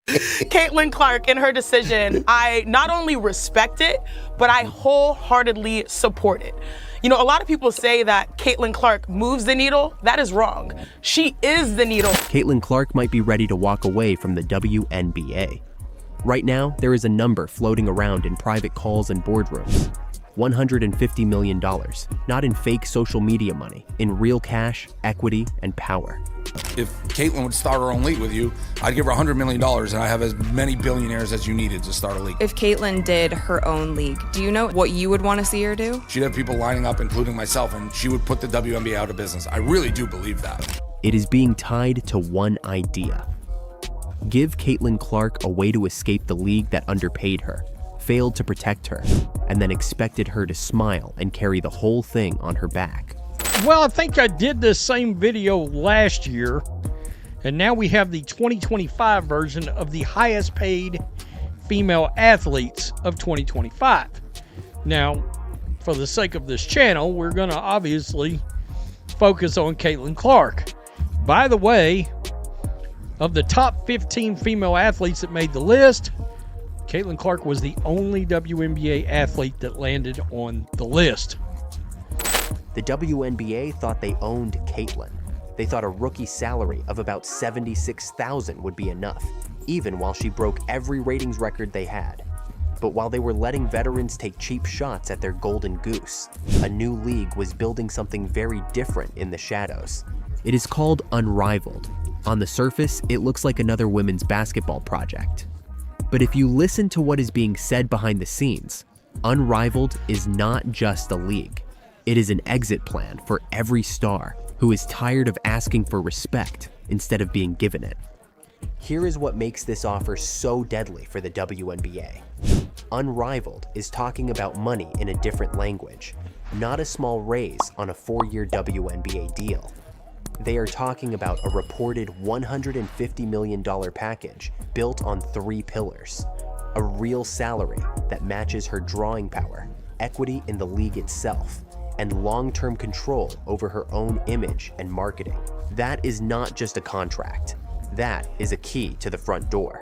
Caitlin Clark in her decision, I not only respect it, but I wholeheartedly support it. You know, a lot of people say that Caitlin Clark moves the needle. That is wrong. She is the needle. Caitlin Clark might be ready to walk away from the WNBA. Right now, there is a number floating around in private calls and boardrooms. $150 million, not in fake social media money, in real cash, equity, and power. If Caitlin would start her own league with you, I'd give her $100 million and I have as many billionaires as you needed to start a league. If Caitlin did her own league, do you know what you would want to see her do? She'd have people lining up, including myself, and she would put the WNBA out of business. I really do believe that. It is being tied to one idea. Give Caitlin Clark a way to escape the league that underpaid her, failed to protect her, and then expected her to smile and carry the whole thing on her back. Well, I think I did this same video last year, and now we have the 2025 version of the highest paid female athletes of 2025. Now, for the sake of this channel, we're going to obviously focus on Caitlin Clark. By the way, of the top 15 female athletes that made the list, Caitlin Clark was the only WNBA athlete that landed on the list. The WNBA thought they owned Caitlin. They thought a rookie salary of about $76,000 would be enough, even while she broke every ratings record they had. But while they were letting veterans take cheap shots at their golden goose, a new league was building something very different in the shadows. It is called Unrivaled. On the surface, it looks like another women's basketball project. But if you listen to what is being said behind the scenes, Unrivaled is not just a league. It is an exit plan for every star who is tired of asking for respect instead of being given it. Here is what makes this offer so deadly for the WNBA. Unrivaled is talking about money in a different language, not a small raise on a 4-year WNBA deal. They are talking about a reported $150 million package built on 3 pillars. A real salary that matches her drawing power, equity in the league itself, and long-term control over her own image and marketing. That is not just a contract. That is a key to the front door.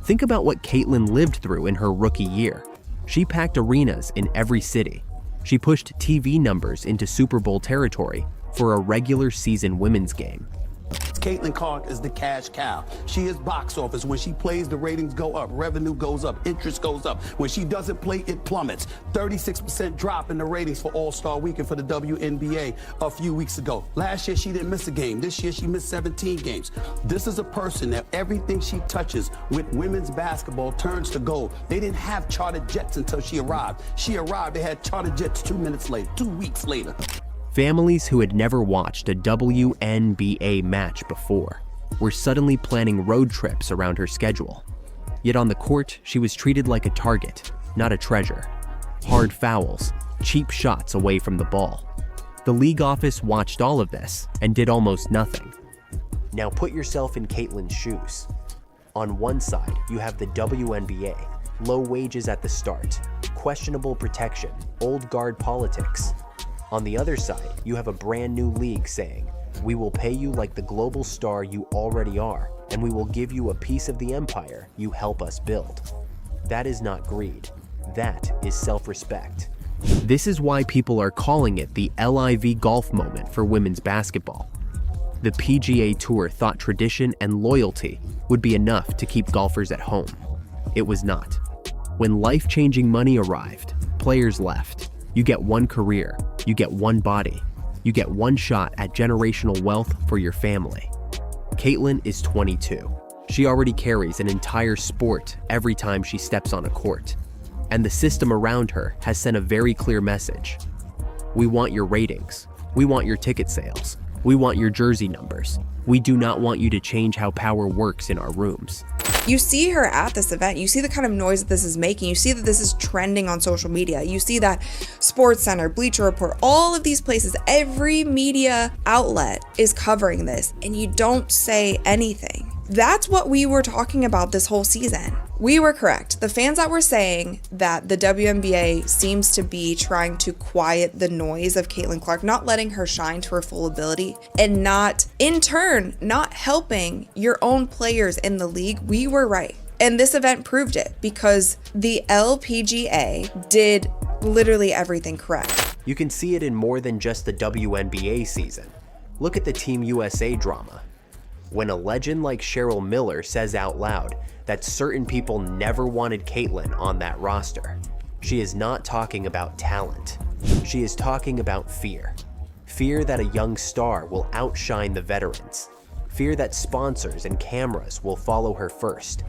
Think about what Caitlin lived through in her rookie year. She packed arenas in every city. She pushed TV numbers into Super Bowl territory for a regular season women's game. Caitlin Clark is the cash cow. She is box office. When she plays, the ratings go up, revenue goes up, interest goes up. When she doesn't play, it plummets. 36% drop in the ratings for All-Star Weekend for the WNBA a few weeks ago. Last year, she didn't miss a game. This year, she missed 17 games. This is a person that everything she touches with women's basketball turns to gold. They didn't have charter jets until she arrived. She arrived, they had charter jets 2 weeks later. Families who had never watched a WNBA match before were suddenly planning road trips around her schedule. Yet on the court, she was treated like a target, not a treasure. Hard fouls, cheap shots away from the ball. The league office watched all of this and did almost nothing. Now put yourself in Caitlin's shoes. On one side, you have the WNBA, low wages at the start, questionable protection, old guard politics. On the other side, you have a brand new league saying, we will pay you like the global star you already are, and we will give you a piece of the empire you help us build. That is not greed. That is self-respect. This is why people are calling it the LIV golf moment for women's basketball. The PGA Tour thought tradition and loyalty would be enough to keep golfers at home. It was not. When life-changing money arrived, players left. You get one career, you get one body, you get one shot at generational wealth for your family. Caitlin is 22. She already carries an entire sport every time she steps on a court. And the system around her has sent a very clear message. We want your ratings. We want your ticket sales. We want your jersey numbers. We do not want you to change how power works in our rooms. You see her at this event, you see the kind of noise that this is making, you see that this is trending on social media, you see that SportsCenter, Bleacher Report, all of these places, every media outlet is covering this, and you don't say anything. That's what we were talking about this whole season. We were correct. The fans that were saying that the WNBA seems to be trying to quiet the noise of Caitlin Clark, not letting her shine to her full ability, and not, in turn, not helping your own players in the league, we were right. And this event proved it because the LPGA did literally everything correct. You can see it in more than just the WNBA season. Look at the Team USA drama. When a legend like Cheryl Miller says out loud that certain people never wanted Caitlin on that roster, she is not talking about talent. She is talking about fear. Fear that a young star will outshine the veterans. Fear that sponsors and cameras will follow her first.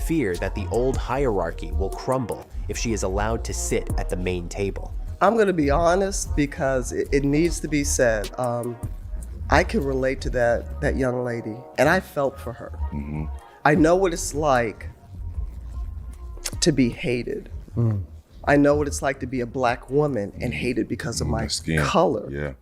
Fear that the old hierarchy will crumble if she is allowed to sit at the main table. I'm gonna be honest because it needs to be said. I can relate to that young lady, and I felt for her. Mm-hmm. I know what it's like to be hated. I know what it's like to be a black woman and hated because of my color. Yeah.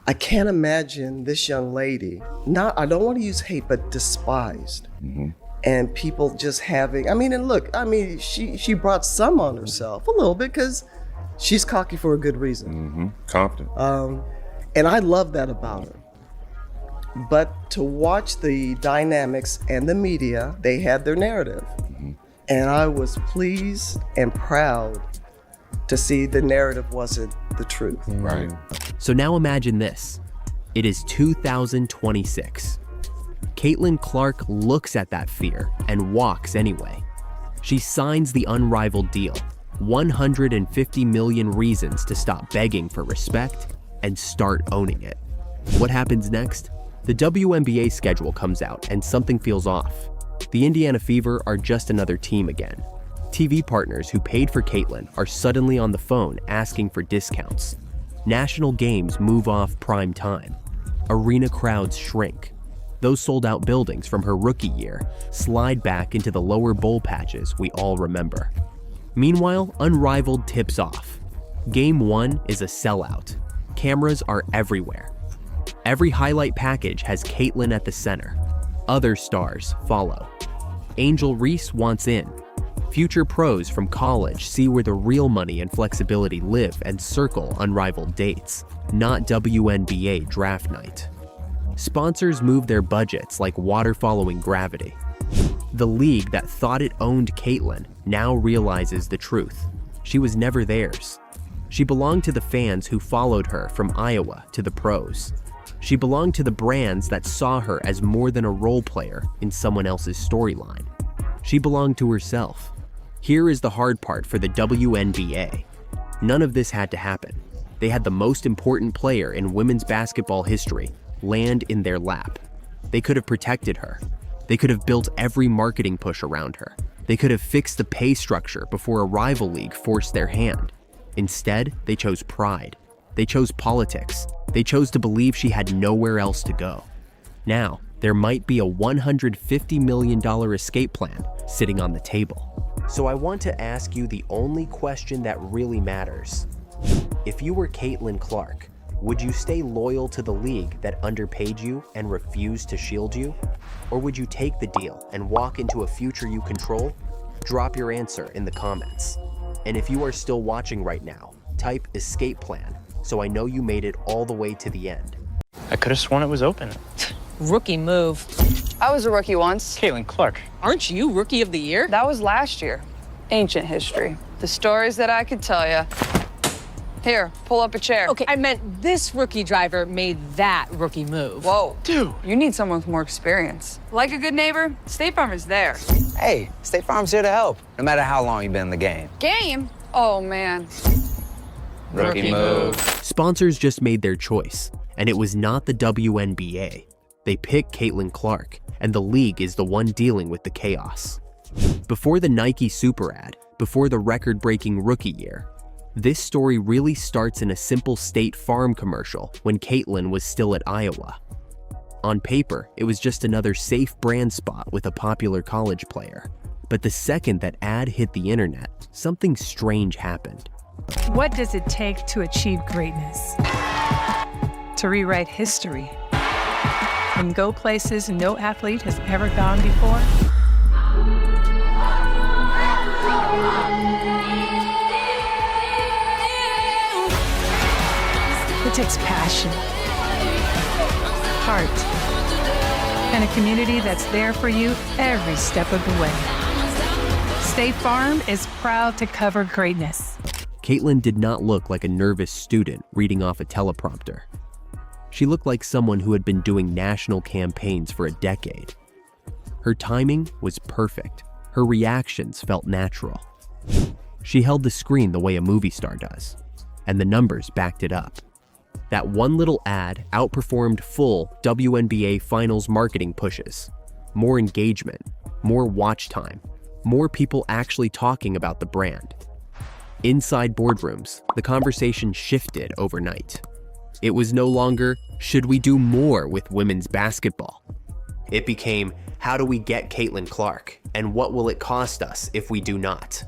I can't imagine this young lady, I don't want to use hate, but despised. Mm-hmm. And people just having, she brought some on herself a little bit because she's cocky for a good reason. Mm-hmm. Confident. And I love that about her. But to watch the dynamics and the media, they had their narrative. Mm-hmm. And I was pleased and proud to see the narrative wasn't the truth. Right. So now imagine this. It is 2026. Caitlin Clark looks at that fear and walks anyway. She signs the unrivaled deal, 150 million reasons to stop begging for respect and start owning it. What happens next? The WNBA schedule comes out and something feels off. The Indiana Fever are just another team again. TV partners who paid for Caitlin are suddenly on the phone asking for discounts. National games move off prime time. Arena crowds shrink. Those sold-out buildings from her rookie year slide back into the lower bowl patches we all remember. Meanwhile, Unrivaled tips off. Game 1 is a sellout. Cameras are everywhere. Every highlight package has Caitlin at the center. Other stars follow. Angel Reese wants in. Future pros from college see where the real money and flexibility live and circle Unrivaled dates, not WNBA draft night. Sponsors move their budgets like water following gravity. The league that thought it owned Caitlin now realizes the truth. She was never theirs. She belonged to the fans who followed her from Iowa to the pros. She belonged to the brands that saw her as more than a role player in someone else's storyline. She belonged to herself. Here is the hard part for the WNBA. None of this had to happen. They had the most important player in women's basketball history land in their lap. They could have protected her. They could have built every marketing push around her. They could have fixed the pay structure before a rival league forced their hand. Instead, they chose pride. They chose politics. They chose to believe she had nowhere else to go. Now, there might be a $150 million escape plan sitting on the table. So I want to ask you the only question that really matters. If you were Caitlin Clark, would you stay loyal to the league that underpaid you and refused to shield you? Or would you take the deal and walk into a future you control? Drop your answer in the comments. And if you are still watching right now, type escape plan so I know you made it all the way to the end. I could have sworn it was open. Rookie move. I was a rookie once. Caitlin Clark. Aren't you Rookie of the Year? That was last year. Ancient history. The stories that I could tell you. Here, pull up a chair. Okay, I meant this rookie driver made that rookie move. Whoa. Dude. You need someone with more experience. Like a good neighbor, State Farm is there. Hey, State Farm's here to help, no matter how long you've been in the game. Game? Oh, man. Rookie move. Sponsors just made their choice, and it was not the WNBA. They picked Caitlin Clark, and the league is the one dealing with the chaos. Before the Nike Super ad, before the record-breaking rookie year, this story really starts in a simple State Farm commercial when Caitlin was still at Iowa. On paper, it was just another safe brand spot with a popular college player. But the second that ad hit the internet, something strange happened. What does it take to achieve greatness? To rewrite history and go places no athlete has ever gone before? It takes passion, heart, and a community that's there for you every step of the way. State Farm is proud to cover greatness. Caitlin did not look like a nervous student reading off a teleprompter. She looked like someone who had been doing national campaigns for a decade. Her timing was perfect. Her reactions felt natural. She held the screen the way a movie star does, and the numbers backed it up. That one little ad outperformed full WNBA Finals marketing pushes. More engagement, more watch time, more people actually talking about the brand. Inside boardrooms, the conversation shifted overnight. It was no longer, should we do more with women's basketball? It became, how do we get Caitlin Clark, and what will it cost us if we do not?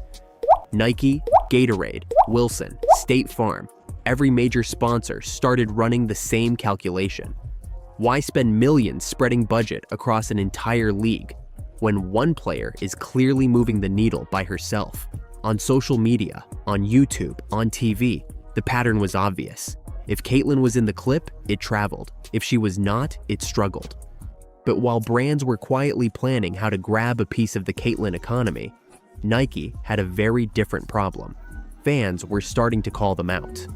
Nike, Gatorade, Wilson, State Farm, every major sponsor started running the same calculation. Why spend millions spreading budget across an entire league when one player is clearly moving the needle by herself? On social media, on YouTube, on TV, the pattern was obvious. If Caitlin was in the clip, it traveled. If she was not, it struggled. But while brands were quietly planning how to grab a piece of the Caitlin economy, Nike had a very different problem. Fans were starting to call them out.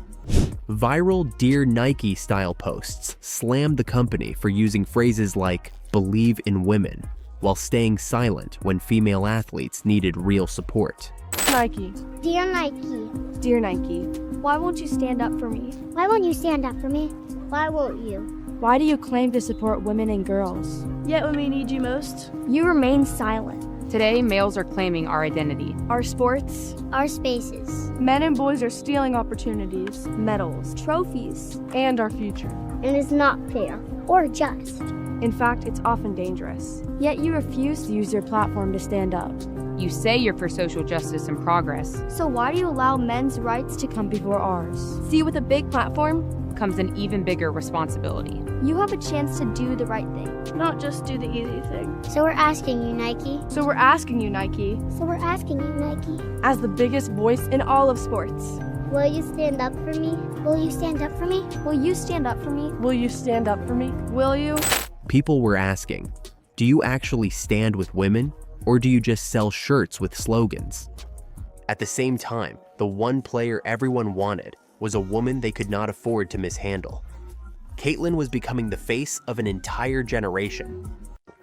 Viral Dear Nike style posts slammed the company for using phrases like believe in women, while staying silent when female athletes needed real support. Nike. Dear Nike. Dear Nike. Why won't you stand up for me? Why won't you stand up for me? Why won't you? Why do you claim to support women and girls? Yet when we need you most, you remain silent. Today, males are claiming our identity, our sports, our spaces. Men and boys are stealing opportunities, medals, trophies, and our future. And it's not fair or just. In fact, it's often dangerous. Yet you refuse to use your platform to stand up. You say you're for social justice and progress. So why do you allow men's rights to come before ours? See, with a big platform comes an even bigger responsibility. You have a chance to do the right thing, not just do the easy thing. So we're asking you, Nike. So we're asking you, Nike. So we're asking you, Nike. As the biggest voice in all of sports. Will you stand up for me? Will you stand up for me? Will you stand up for me? Will you stand up for me? Will you? People were asking, do you actually stand with women, or do you just sell shirts with slogans? At the same time, the one player everyone wanted was a woman they could not afford to mishandle. Caitlin was becoming the face of an entire generation.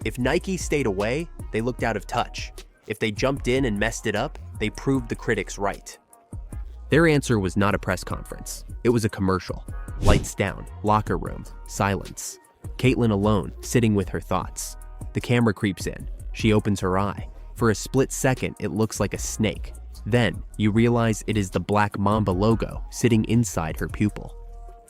If Nike stayed away, they looked out of touch. If they jumped in and messed it up, they proved the critics right. Their answer was not a press conference. It was a commercial. Lights down, locker room, silence. Caitlin alone, sitting with her thoughts. The camera creeps in. She opens her eye. For a split second, it looks like a snake. Then, you realize it is the Black Mamba logo sitting inside her pupil.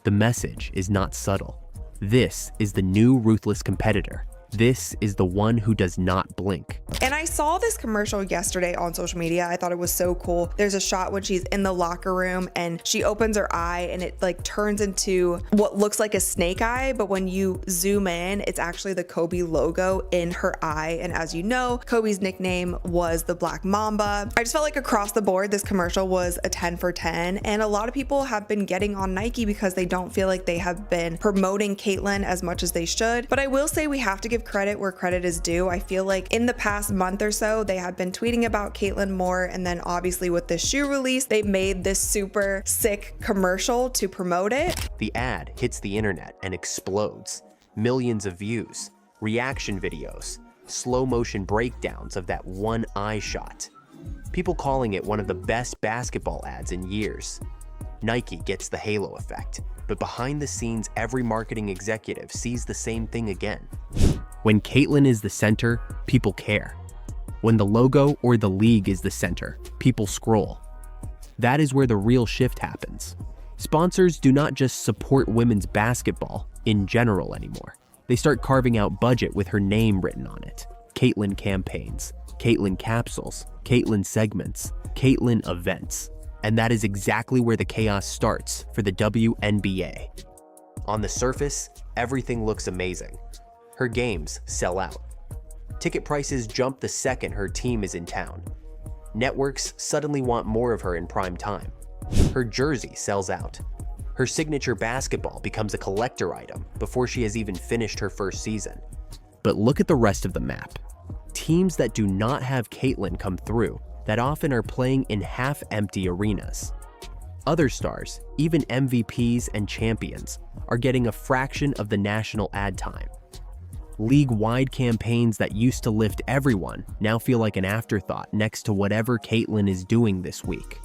The message is not subtle. This is the new ruthless competitor. This is the one who does not blink. And I saw this commercial yesterday on social media. I thought it was so cool. There's a shot when she's in the locker room and she opens her eye and it like turns into what looks like a snake eye, but when you zoom in, it's actually the Kobe logo in her eye. And as you know, Kobe's nickname was the Black Mamba. I just felt like across the board, this commercial was a 10 for 10. And a lot of people have been getting on Nike because they don't feel like they have been promoting Caitlin as much as they should. But I will say we have to give credit where credit is due. I feel like in the past month or so, they have been tweeting about Caitlin more. And then obviously with this shoe release, they made this super sick commercial to promote it. The ad hits the internet and explodes. Millions of views, reaction videos, slow motion breakdowns of that one eye shot. People calling it one of the best basketball ads in years. Nike gets the halo effect, but behind the scenes, every marketing executive sees the same thing again. When Caitlin is the center, people care. When the logo or the league is the center, people scroll. That is where the real shift happens. Sponsors do not just support women's basketball in general anymore. They start carving out budget with her name written on it. Caitlin campaigns, Caitlin capsules, Caitlin segments, Caitlin events. And that is exactly where the chaos starts for the WNBA. On the surface, everything looks amazing. Her games sell out. Ticket prices jump the second her team is in town. Networks suddenly want more of her in prime time. Her jersey sells out. Her signature basketball becomes a collector item before she has even finished her first season. But look at the rest of the map. Teams that do not have Caitlyn come through that often are playing in half-empty arenas. Other stars, even MVPs and champions, are getting a fraction of the national ad time. League-wide campaigns that used to lift everyone now feel like an afterthought next to whatever Caitlyn is doing this week.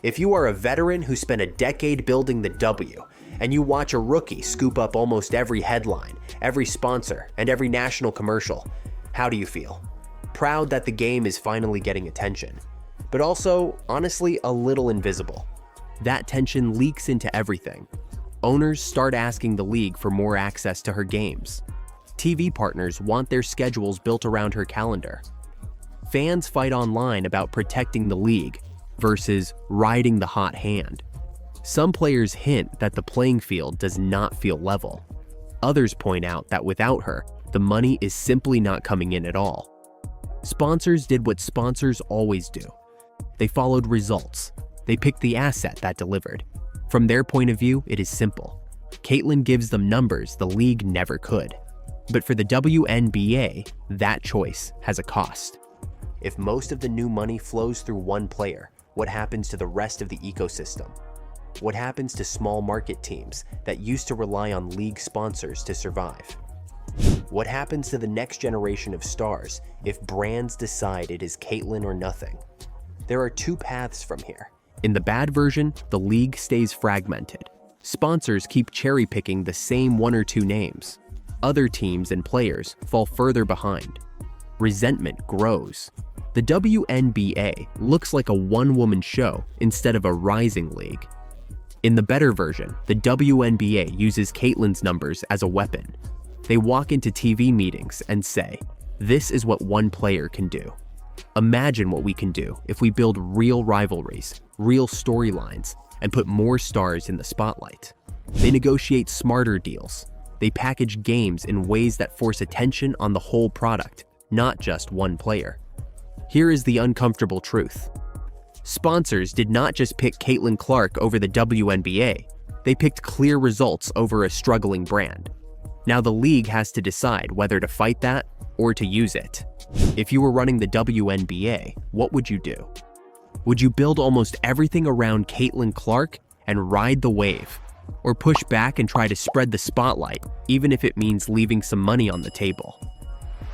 If you are a veteran who spent a decade building the W, and you watch a rookie scoop up almost every headline, every sponsor, and every national commercial, how do you feel? Proud that the game is finally getting attention, but also, honestly, a little invisible. That tension leaks into everything. Owners start asking the league for more access to her games. TV partners want their schedules built around her calendar. Fans fight online about protecting the league versus riding the hot hand. Some players hint that the playing field does not feel level. Others point out that without her, the money is simply not coming in at all. Sponsors did what sponsors always do. They followed results. They picked the asset that delivered. From their point of view, it is simple. Caitlyn gives them numbers the league never could. But for the WNBA, that choice has a cost. If most of the new money flows through one player, what happens to the rest of the ecosystem? What happens to small market teams that used to rely on league sponsors to survive? What happens to the next generation of stars if brands decide it is Caitlyn or nothing? There are two paths from here. In the bad version, the league stays fragmented. Sponsors keep cherry-picking the same one or two names. Other teams and players fall further behind. Resentment grows. The WNBA looks like a one-woman show instead of a rising league. In the better version, the WNBA uses Caitlyn's numbers as a weapon. They walk into TV meetings and say, "This is what one player can do." Imagine what we can do if we build real rivalries, real storylines, and put more stars in the spotlight. They negotiate smarter deals. They package games in ways that force attention on the whole product, not just one player. Here is the uncomfortable truth. Sponsors did not just pick Caitlyn Clark over the WNBA. They picked clear results over a struggling brand. Now the league has to decide whether to fight that or to use it. If you were running the WNBA, what would you do? Would you build almost everything around Caitlyn Clark and ride the wave? Or push back and try to spread the spotlight, even if it means leaving some money on the table?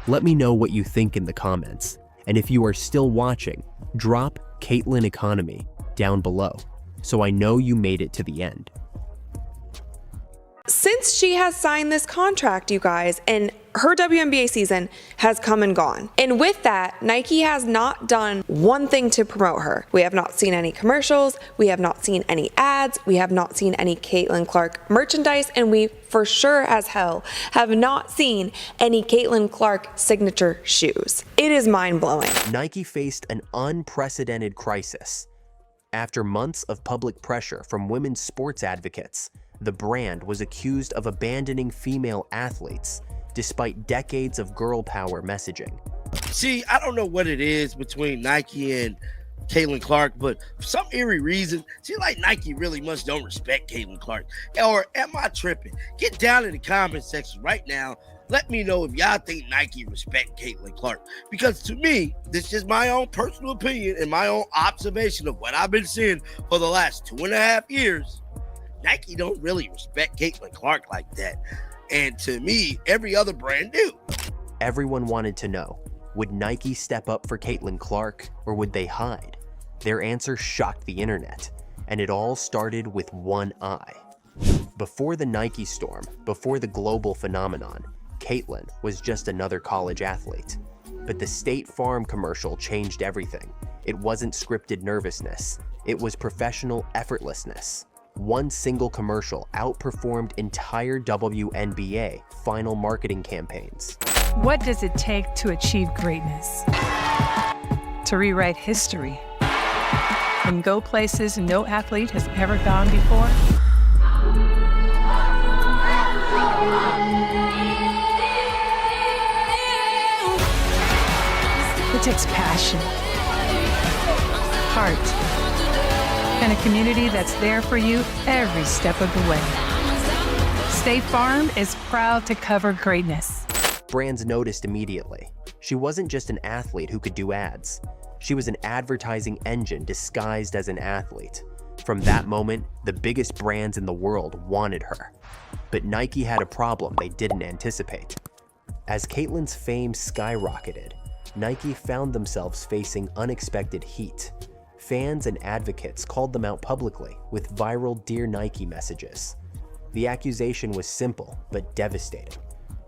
Let me know what you think in the comments. And if you are still watching, drop Caitlyn Economy down below, so I know you made it to the end. Since she has signed this contract, you guys, and her WNBA season has come and gone. And with that, Nike has not done one thing to promote her. We have not seen any commercials. We have not seen any ads. We have not seen any Caitlyn Clark merchandise. And we for sure as hell have not seen any Caitlyn Clark signature shoes. It is mind-blowing. Nike faced an unprecedented crisis. After months of public pressure from women's sports advocates, the brand was accused of abandoning female athletes despite decades of girl power messaging. See, I don't know what it is between Nike and Caitlyn Clark, but for some eerie reason, it seems like Nike really much don't respect Caitlyn Clark. Or am I tripping? Get down in the comment section right now. Let me know if y'all think Nike respect Caitlyn Clark. Because to me, this is my own personal opinion and my own observation of what I've been seeing for the last 2.5 years. Nike don't really respect Caitlyn Clark like that. And to me, every other brand do. Everyone wanted to know, would Nike step up for Caitlyn Clark or would they hide? Their answer shocked the internet, and it all started with one eye. Before the Nike storm, before the global phenomenon, Caitlyn was just another college athlete. But the State Farm commercial changed everything. It wasn't scripted nervousness. It was professional effortlessness. One single commercial outperformed entire WNBA final marketing campaigns. What does it take to achieve greatness? To rewrite history and go places no athlete has ever gone before? It takes passion, heart, and a community that's there for you every step of the way. State Farm is proud to cover greatness. Brands noticed immediately. She wasn't just an athlete who could do ads. She was an advertising engine disguised as an athlete. From that moment, the biggest brands in the world wanted her. But Nike had a problem they didn't anticipate. As Caitlin's fame skyrocketed, Nike found themselves facing unexpected heat. Fans and advocates called them out publicly with viral Dear Nike messages. The accusation was simple but devastating.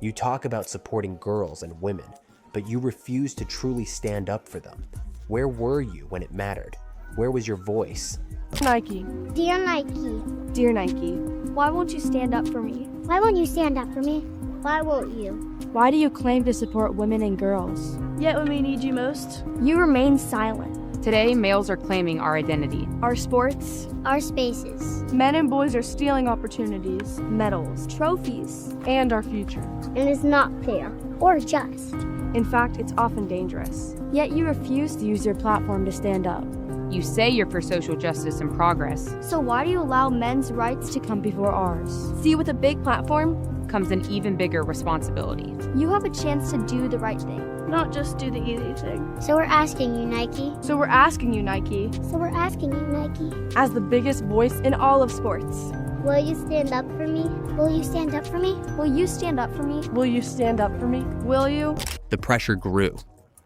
You talk about supporting girls and women, but you refuse to truly stand up for them. Where were you when it mattered? Where was your voice? Nike. Dear Nike. Dear Nike. Why won't you stand up for me? Why won't you stand up for me? Why won't you? Why do you claim to support women and girls? Yet when we need you most, You remain silent. Today, males are claiming our identity. our sports, Our spaces. men and boys are stealing opportunities, medals, trophies, and our future. And it's not fair or just. In fact, it's often dangerous. Yet you refuse to use your platform to stand up. You say you're for social justice and progress. So why do you allow men's rights to come before ours? See, with a big platform Comes an even bigger responsibility. you have a chance to do the right thing. Not just do the easy thing. So we're asking you, Nike. So we're asking you, Nike, So we're asking you, Nike. As the biggest voice in all of sports, Will you stand up for me? Will you stand up for me? will you stand up for me? will you stand up for me? Will you? The pressure grew.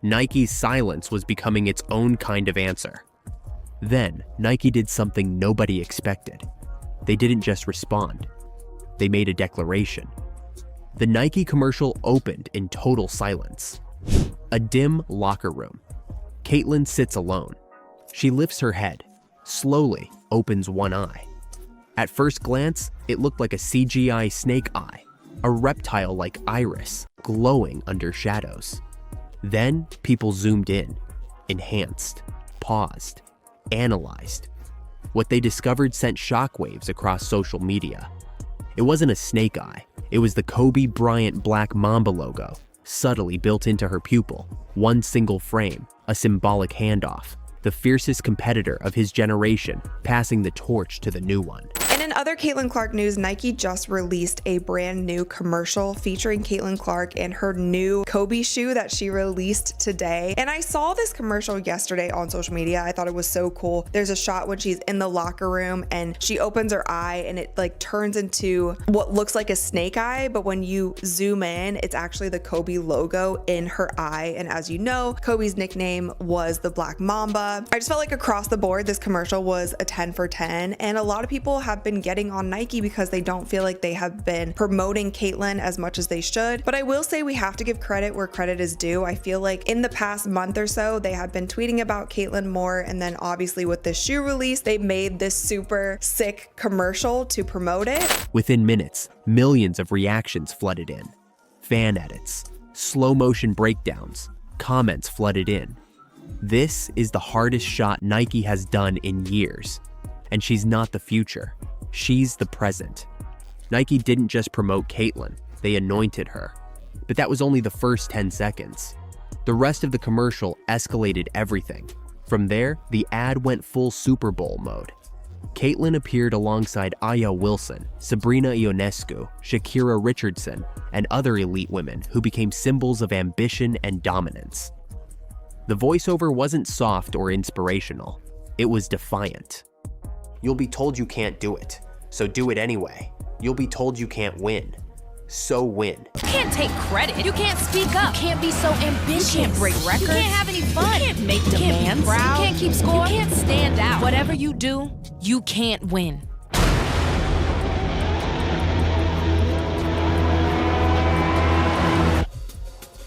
Nike's silence was becoming its own kind of answer. Then, Nike did something nobody expected. They didn't just respond. They made a declaration. The Nike commercial opened in total silence. A dim locker room. Caitlin sits alone. She lifts her head, slowly opens one eye. At first glance, it looked like a CGI snake eye, a reptile-like iris glowing under shadows. Then people zoomed in, enhanced, paused, analyzed. What they discovered sent shockwaves across social media. It wasn't a snake eye. It was the Kobe Bryant Black Mamba logo, subtly built into her pupil. One single frame, a symbolic handoff. The fiercest competitor of his generation, passing the torch to the new one. And in other Caitlin Clark news, Nike just released a brand new commercial featuring Caitlin Clark and her new Kobe shoe that she released today. And I saw this commercial yesterday on social media. I thought it was so cool. There's a shot when she's in the locker room and she opens her eye and it like turns into what looks like a snake eye, but when you zoom in, it's actually the Kobe logo in her eye. And as you know, Kobe's nickname was the Black Mamba. I just felt like across the board, this commercial was a 10 for 10. And a lot of people have been getting on Nike because they don't feel like they have been promoting Caitlin as much as they should. But I will say we have to give credit where credit is due. I feel like in the past month or so, they have been tweeting about Caitlin more. And then obviously with this shoe release, they made this super sick commercial to promote it. Within minutes, millions of reactions flooded in. Fan edits, slow motion breakdowns, comments flooded in. This is the hardest shot Nike has done in years. And she's not the future. She's the present. Nike didn't just promote Caitlin, they anointed her. But that was only the first 10 seconds. The rest of the commercial escalated everything. From there, the ad went full Super Bowl mode. Caitlin appeared alongside Aya Wilson, Sabrina Ionescu, Shakira Richardson, and other elite women who became symbols of ambition and dominance. The voiceover wasn't soft or inspirational. It was defiant. You'll be told you can't do it, so do it anyway. You'll be told you can't win, so win. You can't take credit. You can't speak up. You can't be so ambitious. You can't break records. You can't have any fun. You can't make demands. You can't keep score. You can't stand out. Whatever you do, you can't win.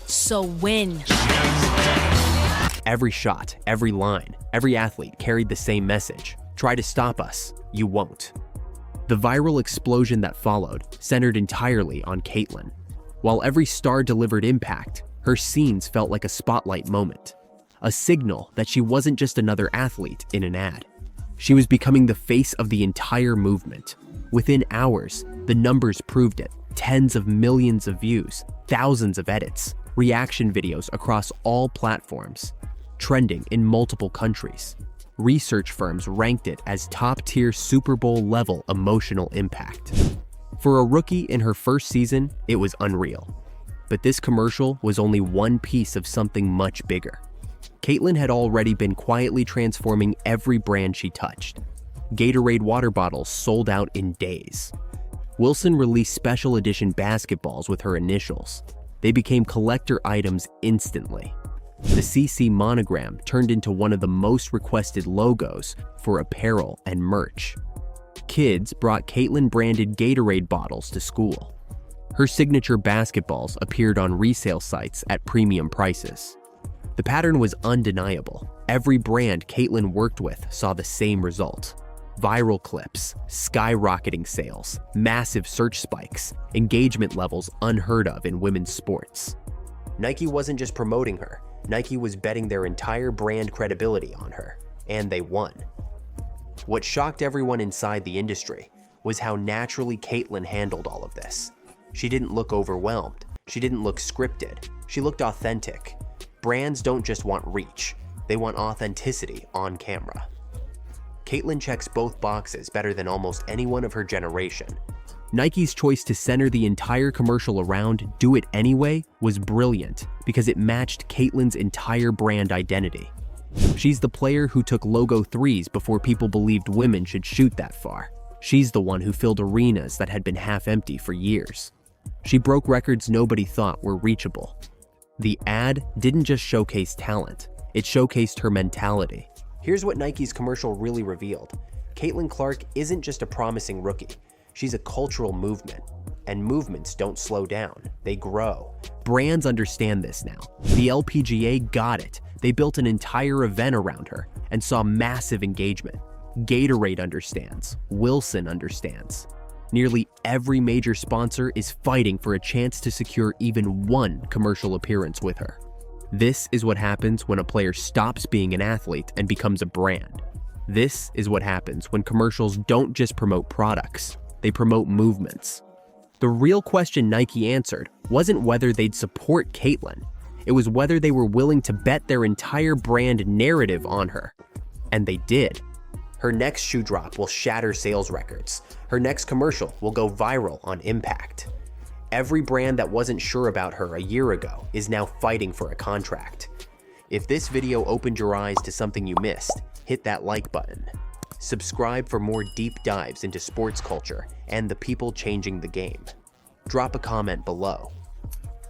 So win. Every shot, every line, every athlete carried the same message. Try to stop us, you won't. The viral explosion that followed centered entirely on Caitlin. While every star delivered impact, her scenes felt like a spotlight moment. A signal that she wasn't just another athlete in an ad. She was becoming the face of the entire movement. Within hours, the numbers proved it. Tens of millions of views, thousands of edits, reaction videos across all platforms, trending in multiple countries. Research firms ranked it as top-tier Super Bowl-level emotional impact. For a rookie in her first season, it was unreal. But this commercial was only one piece of something much bigger. Caitlyn had already been quietly transforming every brand she touched. Gatorade water bottles sold out in days. Wilson released special edition basketballs with her initials. They became collector items instantly. The CC monogram turned into one of the most requested logos for apparel and merch. Kids brought Caitlyn-branded Gatorade bottles to school. Her signature basketballs appeared on resale sites at premium prices. The pattern was undeniable. Every brand Caitlyn worked with saw the same result. Viral clips, skyrocketing sales, massive search spikes, engagement levels unheard of in women's sports. Nike wasn't just promoting her, Nike was betting their entire brand credibility on her, and they won. What shocked everyone inside the industry was how naturally Caitlyn handled all of this. She didn't look overwhelmed. She didn't look scripted. She looked authentic. Brands don't just want reach, they want authenticity on camera. Caitlyn checks both boxes better than almost anyone of her generation. Nike's choice to center the entire commercial around "Do It Anyway" was brilliant because it matched Caitlyn's entire brand identity. She's the player who took logo threes before people believed women should shoot that far. She's the one who filled arenas that had been half empty for years. She broke records nobody thought were reachable. The ad didn't just showcase talent, it showcased her mentality. Here's what Nike's commercial really revealed. Caitlyn Clark isn't just a promising rookie. She's a cultural movement, and movements don't slow down, they grow. Brands understand this now. The LPGA got it. They built an entire event around her and saw massive engagement. Gatorade understands. Wilson understands. Nearly every major sponsor is fighting for a chance to secure even one commercial appearance with her. This is what happens when a player stops being an athlete and becomes a brand. This is what happens when commercials don't just promote products, they promote movements. The real question Nike answered wasn't whether they'd support Caitlyn. It was whether they were willing to bet their entire brand narrative on her. And they did. Her next shoe drop will shatter sales records. Her next commercial will go viral on impact. Every brand that wasn't sure about her a year ago is now fighting for a contract. If this video opened your eyes to something you missed, hit that like button. Subscribe for more deep dives into sports culture and the people changing the game. Drop a comment below.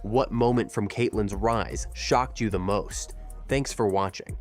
What moment from Caitlyn's rise shocked you the most? Thanks for watching.